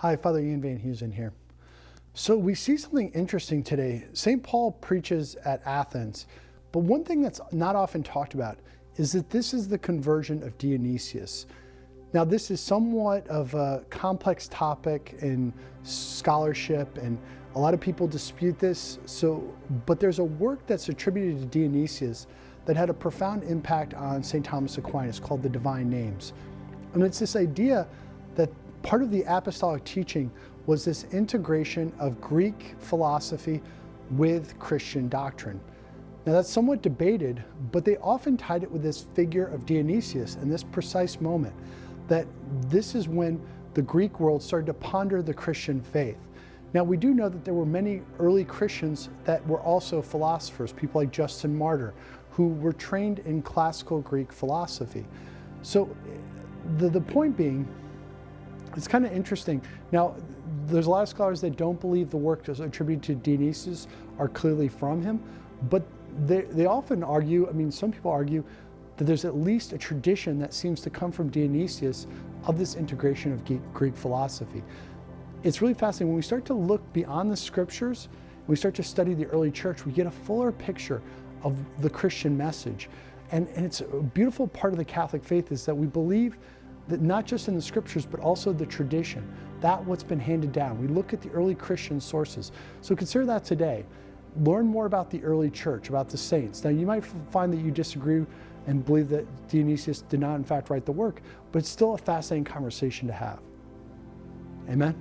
Hi, Father Ian Van Heusen here. So we see something interesting today. St. Paul preaches at Athens, but one thing that's not often talked about is that this is the conversion of Dionysius. Now, this is somewhat of a complex topic in scholarship, and a lot of people dispute this. But there's a work that's attributed to Dionysius that had a profound impact on St. Thomas Aquinas called the Divine Names. And it's this idea that part of the apostolic teaching was this integration of Greek philosophy with Christian doctrine. Now that's somewhat debated, but they often tied it with this figure of Dionysius and this precise moment, that this is when the Greek world started to ponder the Christian faith. Now we do know that there were many early Christians that were also philosophers, people like Justin Martyr, who were trained in classical Greek philosophy. So the point being, it's kind of interesting. Now, there's a lot of scholars that don't believe the work that's attributed to Dionysius are clearly from him, but they often argue, some people argue that there's at least a tradition that seems to come from Dionysius of this integration of Greek philosophy. It's really fascinating. When we start to look beyond the scriptures, and we start to study the early church, we get a fuller picture of the Christian message. And it's a beautiful part of the Catholic faith is that we believe that not just in the scriptures, but also the tradition, that what's been handed down. We look at the early Christian sources. So consider that today. Learn more about the early church, about the saints. Now you might find that you disagree and believe that Dionysius did not in fact write the work, but it's still a fascinating conversation to have. Amen?